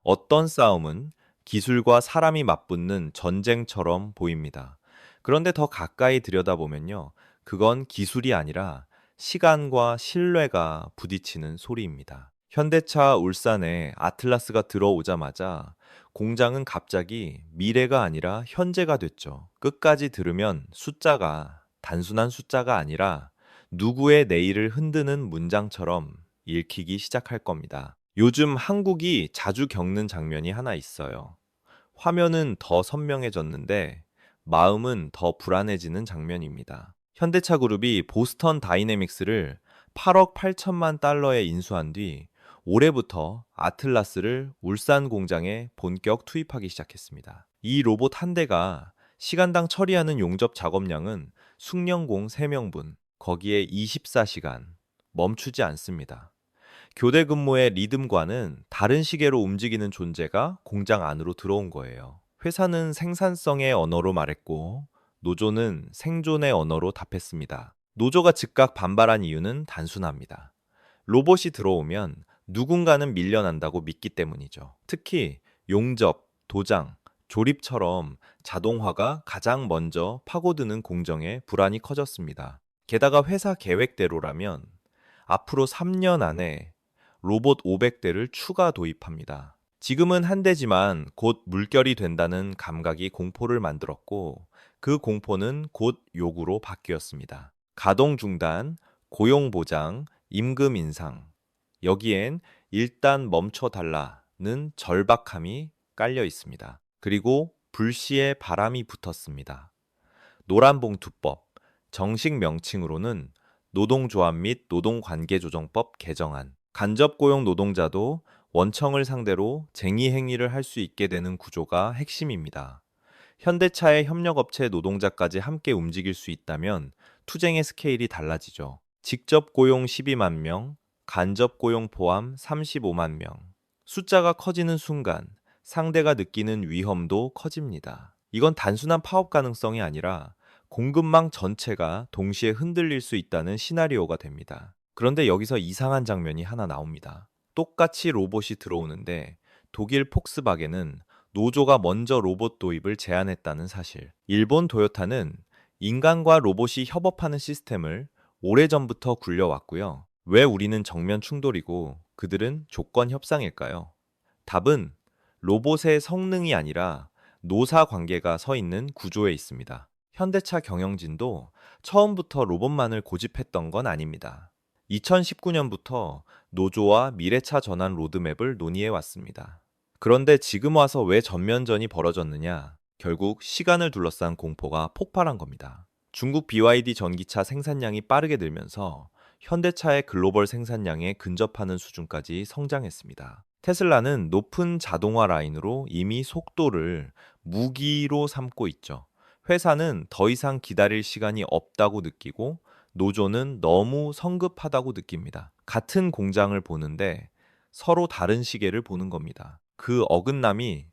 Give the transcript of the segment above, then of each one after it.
어떤 싸움은 기술과 사람이 맞붙는 전쟁처럼 보입니다. 그런데 더 가까이 들여다보면요. 그건 기술이 아니라 시간과 신뢰가 부딪히는 소리입니다. 현대차 울산에 아틀라스가 들어오자마자 공장은 갑자기 미래가 아니라 현재가 됐죠. 끝까지 들으면 숫자가 단순한 숫자가 아니라 누구의 내일을 흔드는 문장처럼 읽히기 시작할 겁니다. 요즘 한국이 자주 겪는 장면이 하나 있어요. 화면은 더 선명해졌는데 마음은 더 불안해지는 장면입니다. 현대차 그룹이 보스턴 다이내믹스를 8억 8천만 달러에 인수한 뒤 올해부터 아틀라스를 울산 공장에 본격 투입하기 시작했습니다. 이 로봇 한 대가 시간당 처리하는 용접 작업량은 숙련공 3명분, 거기에 24시간 멈추지 않습니다. 교대 근무의 리듬과는 다른 시계로 움직이는 존재가 공장 안으로 들어온 거예요. 회사는 생산성의 언어로 말했고, 노조는 생존의 언어로 답했습니다. 노조가 즉각 반발한 이유는 단순합니다. 로봇이 들어오면 누군가는 밀려난다고 믿기 때문이죠. 특히 용접, 도장, 조립처럼 자동화가 가장 먼저 파고드는 공정에 불안이 커졌습니다. 게다가 회사 계획대로라면 앞으로 3년 안에 로봇 500대를 추가 도입합니다. 지금은 한 대지만 곧 물결이 된다는 감각이 공포를 만들었고 그 공포는 곧 요구로 바뀌었습니다. 가동 중단, 고용 보장, 임금 인상. 여기엔 일단 멈춰달라는 절박함이 깔려 있습니다. 그리고 불시에 바람이 붙었습니다. 노란봉투법, 정식 명칭으로는 노동조합 및 노동관계조정법 개정안. 간접고용 노동자도 원청을 상대로 쟁의 행위를 할 수 있게 되는 구조가 핵심입니다. 현대차의 협력업체 노동자까지 함께 움직일 수 있다면 투쟁의 스케일이 달라지죠. 직접 고용 12만 명, 간접 고용 포함 35만 명. 숫자가 커지는 순간 상대가 느끼는 위험도 커집니다. 이건 단순한 파업 가능성이 아니라 공급망 전체가 동시에 흔들릴 수 있다는 시나리오가 됩니다. 그런데 여기서 이상한 장면이 하나 나옵니다. 똑같이 로봇이 들어오는데 독일 폭스바겐은 노조가 먼저 로봇 도입을 제안했다는 사실. 일본 도요타는 인간과 로봇이 협업하는 시스템을 오래전부터 굴려왔고요. 왜 우리는 정면 충돌이고 그들은 조건 협상일까요? 답은 로봇의 성능이 아니라 노사 관계가 서 있는 구조에 있습니다. 현대차 경영진도 처음부터 로봇만을 고집했던 건 아닙니다. 2019년부터 노조와 미래차 전환 로드맵을 논의해 왔습니다. 그런데 지금 와서 왜 전면전이 벌어졌느냐? 결국 시간을 둘러싼 공포가 폭발한 겁니다. 중국 BYD 전기차 생산량이 빠르게 늘면서 현대차의 글로벌 생산량에 근접하는 수준까지 성장했습니다. 테슬라는 높은 자동화 라인으로 이미 속도를 무기로 삼고 있죠. 회사는 더 이상 기다릴 시간이 없다고 느끼고 노조는 너무 성급하다고 느낍니다. 같은 공장을 보는데 서로 다른 시계를 보는 겁니다. 그 어긋남이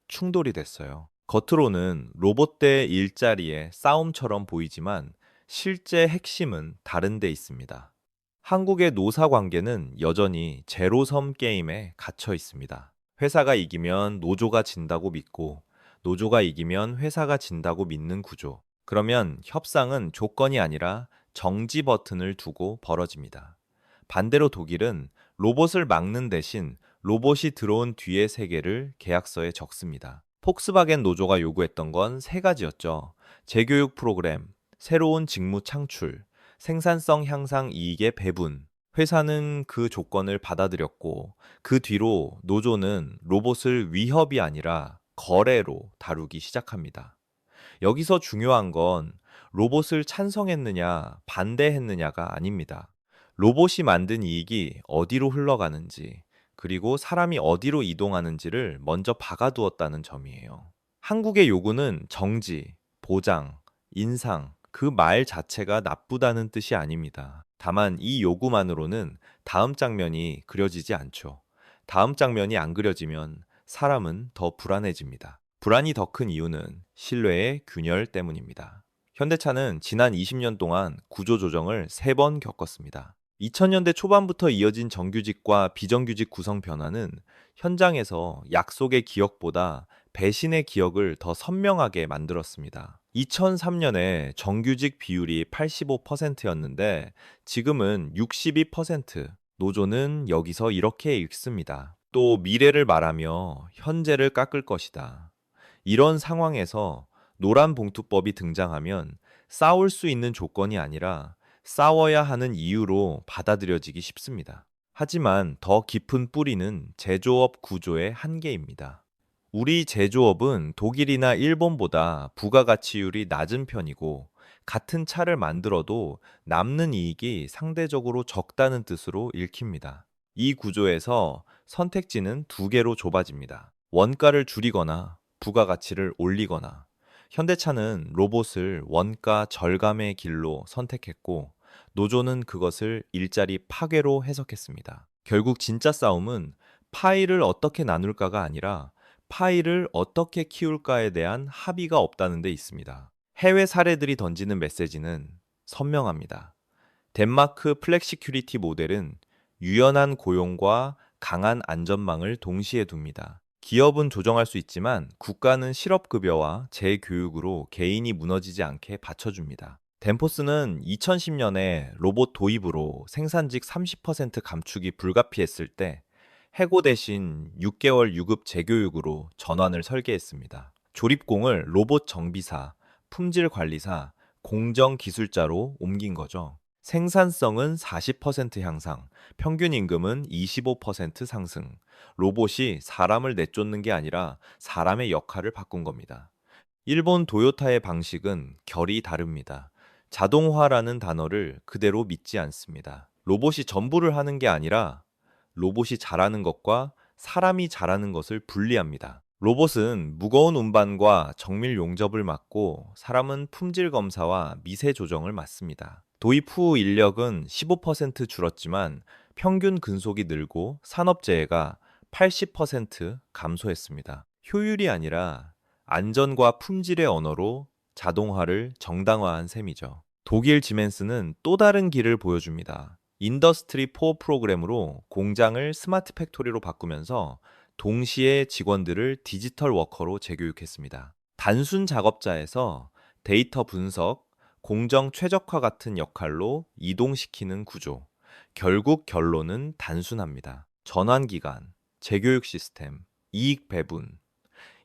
충돌이 됐어요. 겉으로는 로봇 대 일자리의 싸움처럼 보이지만 실제 핵심은 다른 데 있습니다. 한국의 노사 관계는 여전히 제로섬 게임에 갇혀 있습니다. 회사가 이기면 노조가 진다고 믿고 노조가 이기면 회사가 진다고 믿는 구조. 그러면 협상은 조건이 아니라 정지 버튼을 두고 벌어집니다. 반대로 독일은 로봇을 막는 대신 로봇이 들어온 뒤의 세계를 계약서에 적습니다. 폭스바겐 노조가 요구했던 건 세 가지였죠. 재교육 프로그램, 새로운 직무 창출, 생산성 향상 이익의 배분. 회사는 그 조건을 받아들였고 그 뒤로 노조는 로봇을 위협이 아니라 거래로 다루기 시작합니다. 여기서 중요한 건 로봇을 찬성했느냐, 반대했느냐가 아닙니다. 로봇이 만든 이익이 어디로 흘러가는지, 그리고 사람이 어디로 이동하는지를 먼저 박아두었다는 점이에요. 한국의 요구는 정지, 보장, 인상, 그 말 자체가 나쁘다는 뜻이 아닙니다. 다만 이 요구만으로는 다음 장면이 그려지지 않죠. 다음 장면이 안 그려지면 사람은 더 불안해집니다. 불안이 더 큰 이유는 신뢰의 균열 때문입니다. 현대차는 지난 20년 동안 구조조정을 3번 겪었습니다. 2000년대 초반부터 이어진 정규직과 비정규직 구성 변화는 현장에서 약속의 기억보다 배신의 기억을 더 선명하게 만들었습니다. 2003년에 정규직 비율이 85%였는데 지금은 62%. 노조는 여기서 이렇게 읽습니다. 또 미래를 말하며 현재를 깎을 것이다. 이런 상황에서 노란봉투법이 등장하면 싸울 수 있는 조건이 아니라 싸워야 하는 이유로 받아들여지기 쉽습니다. 하지만 더 깊은 뿌리는 제조업 구조의 한계입니다. 우리 제조업은 독일이나 일본보다 부가가치율이 낮은 편이고 같은 차를 만들어도 남는 이익이 상대적으로 적다는 뜻으로 읽힙니다. 이 구조에서 선택지는 두 개로 좁아집니다. 원가를 줄이거나 부가가치를 올리거나. 현대차는 로봇을 원가 절감의 길로 선택했고 노조는 그것을 일자리 파괴로 해석했습니다. 결국 진짜 싸움은 파이를 어떻게 나눌까가 아니라 파이를 어떻게 키울까에 대한 합의가 없다는 데 있습니다. 해외 사례들이 던지는 메시지는 선명합니다. 덴마크 플렉시큐리티 모델은 유연한 고용과 강한 안전망을 동시에 둡니다. 기업은 조정할 수 있지만 국가는 실업급여와 재교육으로 개인이 무너지지 않게 받쳐줍니다. 덴포스는 2010년에 로봇 도입으로 생산직 30% 감축이 불가피했을 때 해고 대신 6개월 유급 재교육으로 전환을 설계했습니다. 조립공을 로봇 정비사, 품질 관리사, 공정 기술자로 옮긴 거죠. 생산성은 40% 향상, 평균 임금은 25% 상승. 로봇이 사람을 내쫓는 게 아니라 사람의 역할을 바꾼 겁니다. 일본 도요타의 방식은 결이 다릅니다. 자동화라는 단어를 그대로 믿지 않습니다. 로봇이 전부를 하는 게 아니라 로봇이 잘하는 것과 사람이 잘하는 것을 분리합니다. 로봇은 무거운 운반과 정밀 용접을 맡고 사람은 품질 검사와 미세 조정을 맡습니다. 도입 후 인력은 15% 줄었지만 평균 근속이 늘고 산업재해가 80% 감소했습니다. 효율이 아니라 안전과 품질의 언어로 자동화를 정당화한 셈이죠. 독일 지멘스는 또 다른 길을 보여줍니다. 인더스트리 4 프로그램으로 공장을 스마트 팩토리로 바꾸면서 동시에 직원들을 디지털 워커로 재교육했습니다. 단순 작업자에서 데이터 분석, 공정 최적화 같은 역할로 이동시키는 구조. 결국 결론은 단순합니다. 전환 기간, 재교육 시스템, 이익 배분.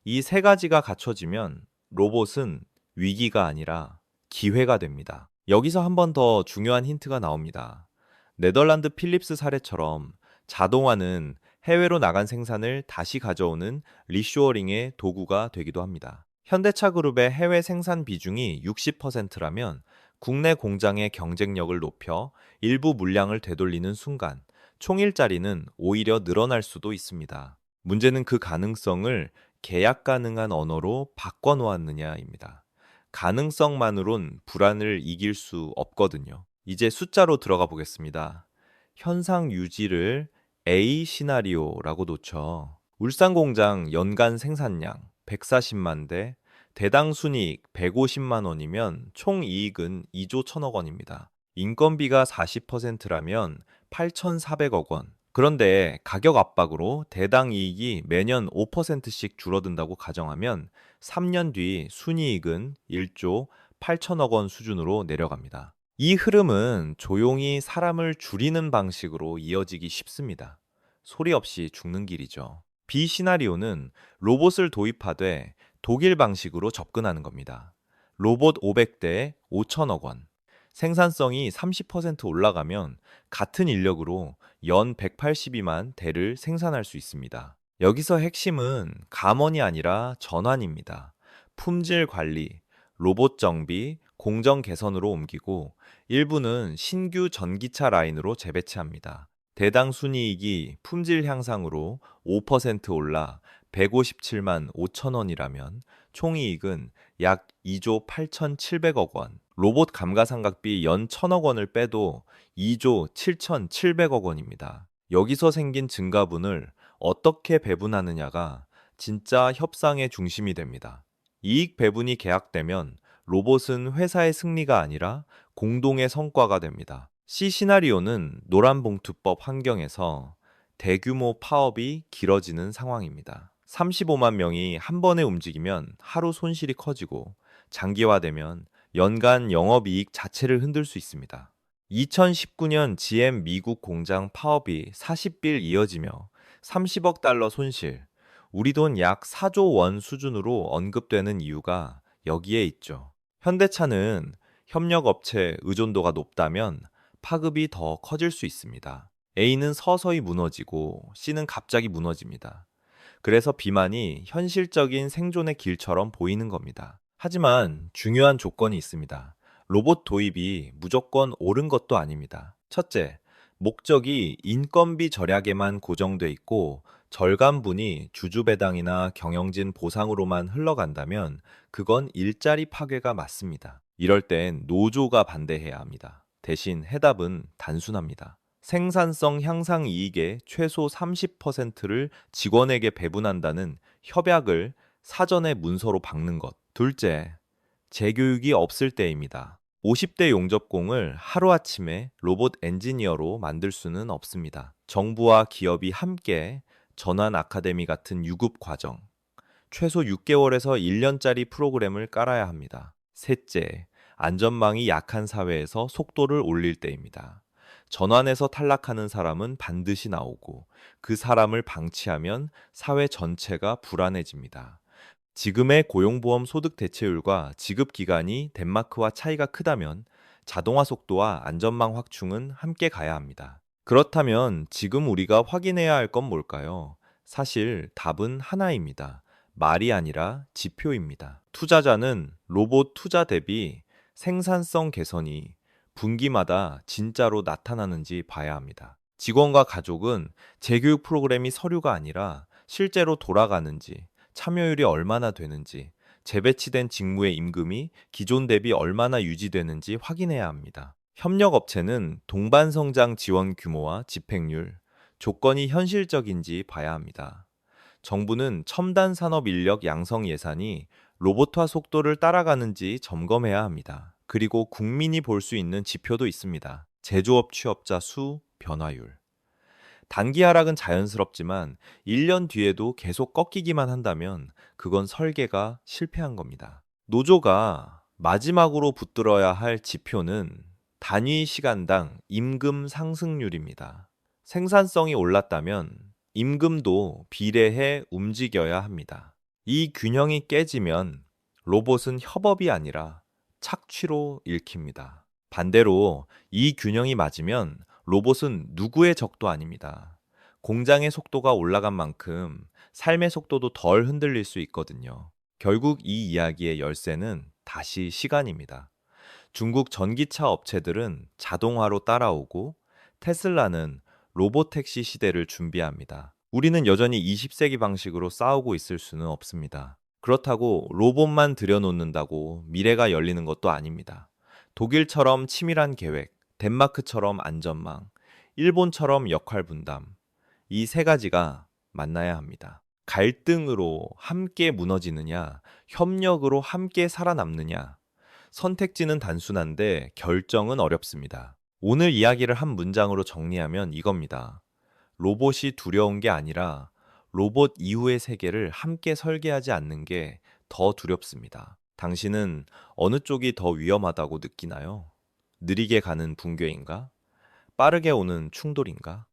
이 세 가지가 갖춰지면 로봇은 위기가 아니라 기회가 됩니다. 여기서 한 번 더 중요한 힌트가 나옵니다. 네덜란드 필립스 사례처럼 자동화는 해외로 나간 생산을 다시 가져오는 리쇼어링의 도구가 되기도 합니다. 현대차 그룹의 해외 생산 비중이 60%라면 국내 공장의 경쟁력을 높여 일부 물량을 되돌리는 순간 총 일자리는 오히려 늘어날 수도 있습니다. 문제는 그 가능성을 계약 가능한 언어로 바꿔놓았느냐입니다. 가능성만으론 불안을 이길 수 없거든요. 이제 숫자로 들어가 보겠습니다. 현상 유지를 A 시나리오라고 놓죠. 울산 공장 연간 생산량 140만 대, 대당 순이익 150만 원이면 총 이익은 2조 1천억 원입니다. 인건비가 40%라면 8,400억 원. 그런데 가격 압박으로 대당 이익이 매년 5%씩 줄어든다고 가정하면 3년 뒤 순이익은 1조 8천억 원 수준으로 내려갑니다. 이 흐름은 조용히 사람을 줄이는 방식으로 이어지기 쉽습니다. 소리 없이 죽는 길이죠. B 시나리오는 로봇을 도입하되 독일 방식으로 접근하는 겁니다. 로봇 500대에 5천억 원. 생산성이 30% 올라가면 같은 인력으로 연 182만 대를 생산할 수 있습니다. 여기서 핵심은 감원이 아니라 전환입니다. 품질 관리, 로봇 정비, 공정 개선으로 옮기고 일부는 신규 전기차 라인으로 재배치합니다. 대당 순이익이 품질 향상으로 5% 올라 157만 5천 원이라면 총이익은 약 2조 8,700억 원. 로봇 감가상각비 연 1천억 원을 빼도 2조 7,700억 원입니다. 여기서 생긴 증가분을 어떻게 배분하느냐가 진짜 협상의 중심이 됩니다. 이익 배분이 계약되면 로봇은 회사의 승리가 아니라 공동의 성과가 됩니다. C 시나리오는 노란봉투법 환경에서 대규모 파업이 길어지는 상황입니다. 35만 명이 한 번에 움직이면 하루 손실이 커지고 장기화되면 연간 영업이익 자체를 흔들 수 있습니다. 2019년 GM 미국 공장 파업이 40빌 이어지며 30억 달러 손실, 우리 돈 약 4조 원 수준으로 언급되는 이유가 여기에 있죠. 현대차는 협력업체 의존도가 높다면 파급이 더 커질 수 있습니다. A는 서서히 무너지고 C는 갑자기 무너집니다. 그래서 비만이 현실적인 생존의 길처럼 보이는 겁니다. 하지만 중요한 조건이 있습니다. 로봇 도입이 무조건 옳은 것도 아닙니다. 첫째, 목적이 인건비 절약에만 고정돼 있고 절감분이 주주배당이나 경영진 보상으로만 흘러간다면 그건 일자리 파괴가 맞습니다. 이럴 땐 노조가 반대해야 합니다. 대신 해답은 단순합니다. 생산성 향상 이익의 최소 30%를 직원에게 배분한다는 협약을 사전에 문서로 박는 것. 둘째, 재교육이 없을 때입니다. 50대 용접공을 하루아침에 로봇 엔지니어로 만들 수는 없습니다. 정부와 기업이 함께 전환 아카데미 같은 유급 과정, 최소 6개월에서 1년짜리 프로그램을 깔아야 합니다. 셋째, 안전망이 약한 사회에서 속도를 올릴 때입니다. 전환에서 탈락하는 사람은 반드시 나오고 그 사람을 방치하면 사회 전체가 불안해집니다. 지금의 고용보험 소득 대체율과 지급 기간이 덴마크와 차이가 크다면 자동화 속도와 안전망 확충은 함께 가야 합니다. 그렇다면 지금 우리가 확인해야 할 건 뭘까요? 사실 답은 하나입니다. 말이 아니라 지표입니다. 투자자는 로봇 투자 대비 생산성 개선이 분기마다 진짜로 나타나는지 봐야 합니다. 직원과 가족은 재교육 프로그램이 서류가 아니라 실제로 돌아가는지, 참여율이 얼마나 되는지, 재배치된 직무의 임금이 기존 대비 얼마나 유지되는지 확인해야 합니다. 협력업체는 동반성장 지원 규모와 집행률, 조건이 현실적인지 봐야 합니다. 정부는 첨단 산업 인력 양성 예산이 로봇화 속도를 따라가는지 점검해야 합니다. 그리고 국민이 볼 수 있는 지표도 있습니다. 제조업 취업자 수 변화율. 단기 하락은 자연스럽지만 1년 뒤에도 계속 꺾이기만 한다면 그건 설계가 실패한 겁니다. 노조가 마지막으로 붙들어야 할 지표는 단위 시간당 임금 상승률입니다. 생산성이 올랐다면 임금도 비례해 움직여야 합니다. 이 균형이 깨지면 로봇은 협업이 아니라 착취로 읽힙니다. 반대로 이 균형이 맞으면 로봇은 누구의 적도 아닙니다. 공장의 속도가 올라간 만큼 삶의 속도도 덜 흔들릴 수 있거든요. 결국 이 이야기의 열쇠는 다시 시간입니다. 중국 전기차 업체들은 자동화로 따라오고 테슬라는 로보택시 시대를 준비합니다. 우리는 여전히 20세기 방식으로 싸우고 있을 수는 없습니다. 그렇다고 로봇만 들여놓는다고 미래가 열리는 것도 아닙니다. 독일처럼 치밀한 계획, 덴마크처럼 안전망, 일본처럼 역할 분담, 이 세 가지가 만나야 합니다. 갈등으로 함께 무너지느냐, 협력으로 함께 살아남느냐, 선택지는 단순한데 결정은 어렵습니다. 오늘 이야기를 한 문장으로 정리하면 이겁니다. 로봇이 두려운 게 아니라 로봇 이후의 세계를 함께 설계하지 않는 게 더 두렵습니다. 당신은 어느 쪽이 더 위험하다고 느끼나요? 느리게 가는 붕괴인가? 빠르게 오는 충돌인가?